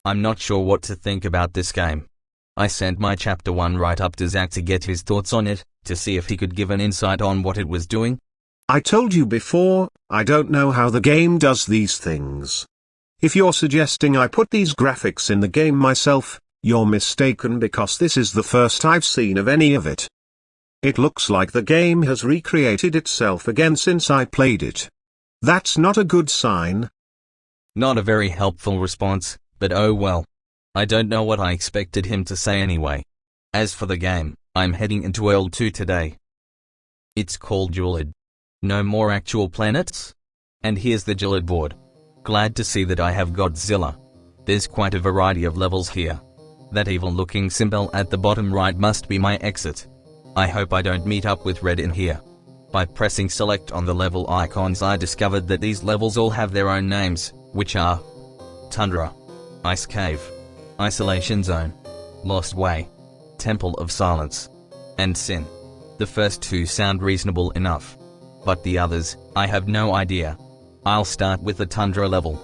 I'm not sure what to think about this game. I sent my Chapter 1 write-up to Zach to get his thoughts on it, to see if he could give an insight on what it was doing. I told you before, I don't know how the game does these things. If you're suggesting I put these graphics in the game myself, you're mistaken because this is the first I've seen of any of it. It looks like the game has recreated itself again since I played it. That's not a good sign. Not a very helpful response, but oh well. I don't know what I expected him to say anyway. As for the game, I'm heading into World 2 today. It's called Gelid. No more actual planets? And here's the Gelid board. Glad to see that I have Godzilla. There's quite a variety of levels here. That evil-looking symbol at the bottom right must be my exit. I hope I don't meet up with Red in here. By pressing select on the level icons, I discovered that these levels all have their own names, which are Tundra, Ice Cave, Isolation Zone, Lost Way, Temple of Silence, and Sin. The first two sound reasonable enough. But the others, I have no idea. I'll start with the Tundra level.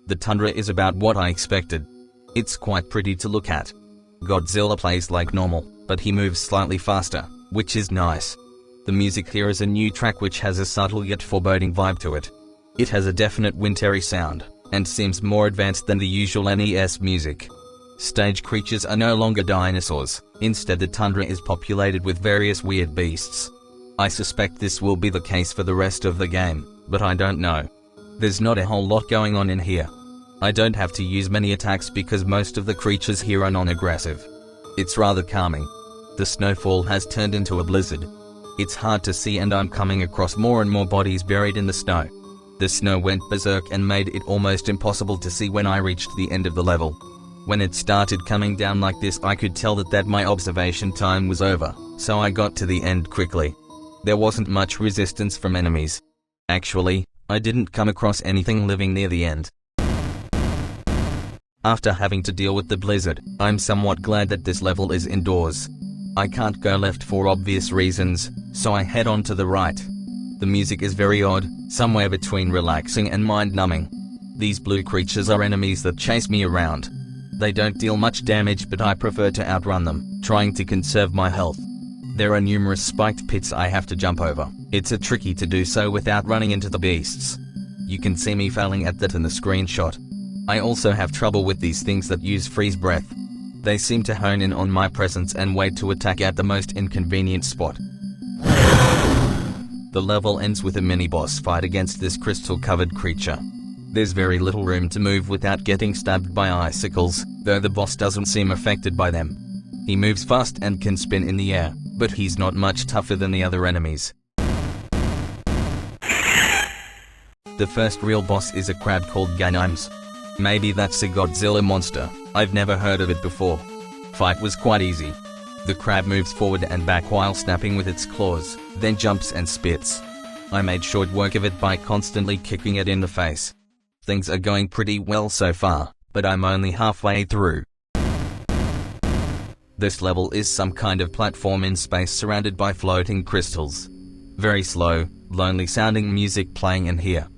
The Tundra is about what I expected. It's quite pretty to look at. Godzilla plays like normal, but he moves slightly faster, which is nice. The music here is a new track which has a subtle yet foreboding vibe to it. It has a definite wintry sound, and seems more advanced than the usual NES music. Stage creatures are no longer dinosaurs, instead the Tundra is populated with various weird beasts. I suspect this will be the case for the rest of the game, but I don't know. There's not a whole lot going on in here. I don't have to use many attacks because most of the creatures here are non-aggressive. It's rather calming. The snowfall has turned into a blizzard. It's hard to see and I'm coming across more and more bodies buried in the snow. The snow went berserk and made it almost impossible to see when I reached the end of the level. When it started coming down like this, I could tell that my observation time was over, so I got to the end quickly. There wasn't much resistance from enemies. Actually, I didn't come across anything living near the end. After having to deal with the blizzard, I'm somewhat glad that this level is indoors. I can't go left for obvious reasons, so I head on to the right. The music is very odd, somewhere between relaxing and mind-numbing. These blue creatures are enemies that chase me around. They don't deal much damage, but I prefer to outrun them, trying to conserve my health. There are numerous spiked pits I have to jump over. It's tricky to do so without running into the beasts. You can see me failing at that in the screenshot. I also have trouble with these things that use freeze breath. They seem to hone in on my presence and wait to attack at the most inconvenient spot. The level ends with a mini-boss fight against this crystal-covered creature. There's very little room to move without getting stabbed by icicles, though the boss doesn't seem affected by them. He moves fast and can spin in the air, but he's not much tougher than the other enemies. The first real boss is a crab called Ganimes. Maybe that's a Godzilla monster, I've never heard of it before. Fight was quite easy. The crab moves forward and back while snapping with its claws, then jumps and spits. I made short work of it by constantly kicking it in the face. Things are going pretty well so far, but I'm only halfway through. This level is some kind of platform in space surrounded by floating crystals. Very slow, lonely sounding music playing in here.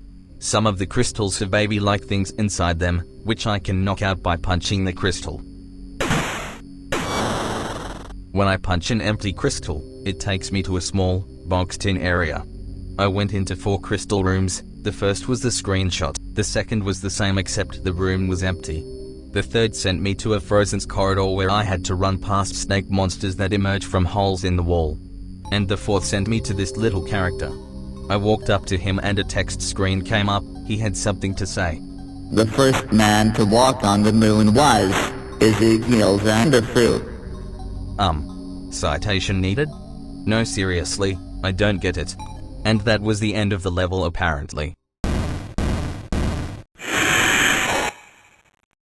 Some of the crystals have baby-like things inside them, which I can knock out by punching the crystal. When I punch an empty crystal, it takes me to a small, boxed-in area. I went into 4 crystal rooms. The first was the screenshot, the second was the same except the room was empty. The third sent me to a frozen corridor where I had to run past snake monsters that emerge from holes in the wall. And the fourth sent me to this little character. I walked up to him and a text screen came up. He had something to say. The first man to walk on the moon was Ezekiel Zanderfruit. Citation needed? No, seriously, I don't get it. And that was the end of the level apparently.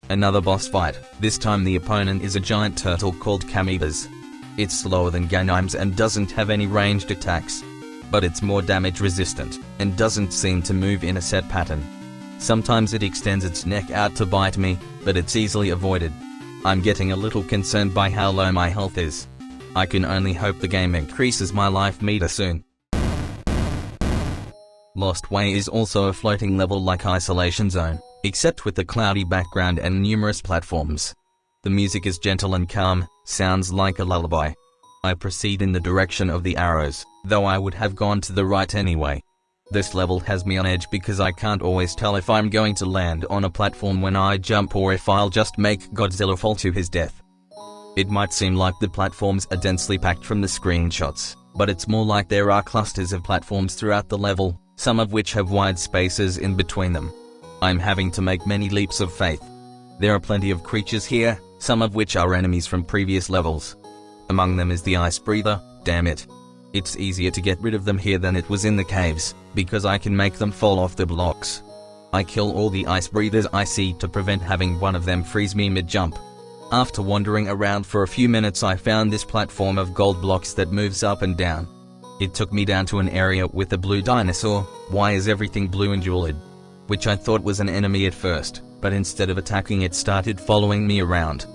Another boss fight. This time the opponent is a giant turtle called Kamoebas. It's slower than Ganimes and doesn't have any ranged attacks. But it's more damage resistant, and doesn't seem to move in a set pattern. Sometimes it extends its neck out to bite me, but it's easily avoided. I'm getting a little concerned by how low my health is. I can only hope the game increases my life meter soon. Lost Way is also a floating level like Isolation Zone. except with the cloudy background and numerous platforms. The music is gentle and calm, sounds like a lullaby. I proceed in the direction of the arrows, though I would have gone to the right anyway. This level has me on edge because I can't always tell if I'm going to land on a platform when I jump or if I'll just make Godzilla fall to his death. It might seem like the platforms are densely packed from the screenshots, but it's more like there are clusters of platforms throughout the level, some of which have wide spaces in between them. I'm having to make many leaps of faith. There are plenty of creatures here, some of which are enemies from previous levels. Among them is the ice breather, damn it. It's easier to get rid of them here than it was in the caves, because I can make them fall off the blocks. I kill all the ice breathers I see to prevent having one of them freeze me mid-jump. After wandering around for a few minutes I found this platform of gold blocks that moves up and down. It took me down to an area with a blue dinosaur. Why is everything blue and Gelid? Which I thought was an enemy at first, but instead of attacking it started following me around.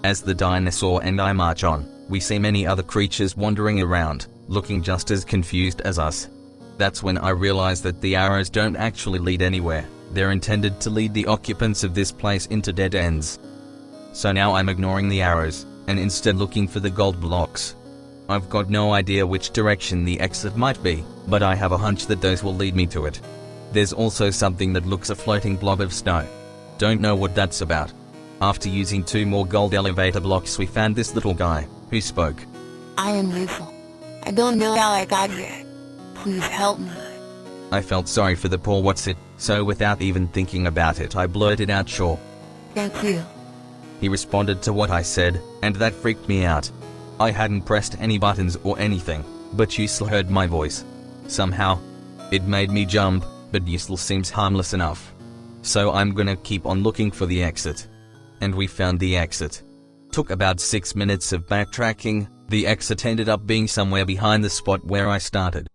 As the dinosaur and I march on, we see many other creatures wandering around, looking just as confused as us. That's when I realize that the arrows don't actually lead anywhere, they're intended to lead the occupants of this place into dead ends. So now I'm ignoring the arrows, and instead looking for the gold blocks. I've got no idea which direction the exit might be, but I have a hunch that those will lead me to it. There's also something that looks a floating blob of snow. Don't know what that's about. After using 2 more gold elevator blocks we found this little guy, who spoke. I am Usol. I don't know how I got here. Please help me. I felt sorry for the poor what's-it, so without even thinking about it I blurted out sure. Thank you. He responded to what I said, and that freaked me out. I hadn't pressed any buttons or anything, but Usol heard my voice. Somehow, it made me jump, but Usol seems harmless enough. So I'm gonna keep on looking for the exit. And we found the exit. Took about 6 minutes of backtracking, the exit ended up being somewhere behind the spot where I started.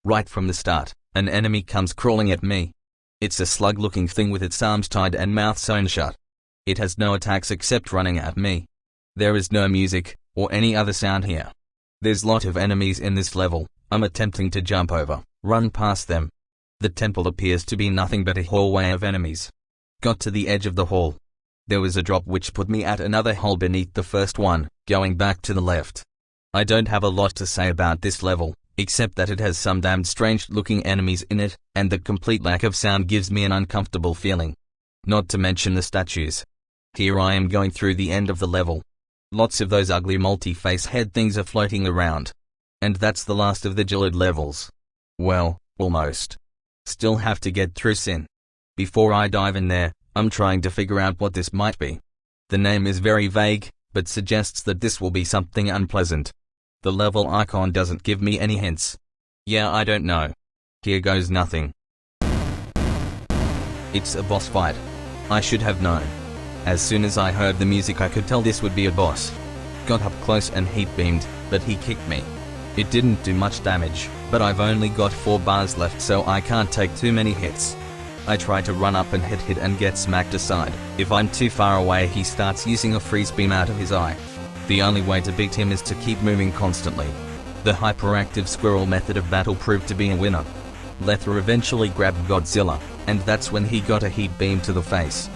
Right from the start, an enemy comes crawling at me. It's a slug-looking thing with its arms tied and mouth sewn shut. It has no attacks except running at me. There is no music, or any other sound here. There's lot of enemies in this level. I'm attempting to jump over, run past them. The temple appears to be nothing but a hallway of enemies. Got to the edge of the hall. There was a drop which put me at another hole beneath the first one, going back to the left. I don't have a lot to say about this level, except that it has some damned strange looking enemies in it, and the complete lack of sound gives me an uncomfortable feeling. Not to mention the statues. Here I am going through the end of the level. Lots of those ugly multi-face head things are floating around. And that's the last of the Gelid levels. Well, almost. Still have to get through Sin. Before I dive in there, I'm trying to figure out what this might be. The name is very vague, but suggests that this will be something unpleasant. The level icon doesn't give me any hints. Yeah, I don't know. Here goes nothing. It's a boss fight. I should have known. As soon as I heard the music I could tell this would be a boss. Got up close and heat beamed, but he kicked me. It didn't do much damage, but I've only got 4 bars left so I can't take too many hits. I try to run up and hit and get smacked aside. If I'm too far away he starts using a freeze beam out of his eye. The only way to beat him is to keep moving constantly. The hyperactive squirrel method of battle proved to be a winner. Lethar eventually grabbed Godzilla, and that's when he got a heat beam to the face.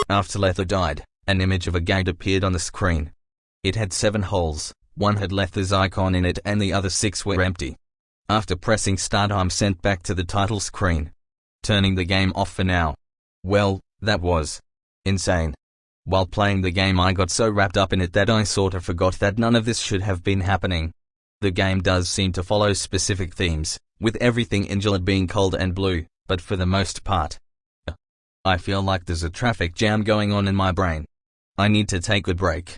After Lethar died, an image of a gate appeared on the screen. It had 7 holes, 1 had Lethar's icon in it and the other 6 were empty. After pressing start I'm sent back to the title screen. Turning the game off for now. Well, that was insane. While playing the game I got so wrapped up in it that I sort of forgot that none of this should have been happening. The game does seem to follow specific themes, with everything in Gelid being cold and blue, but for the most part, I feel like there's a traffic jam going on in my brain. I need to take a break.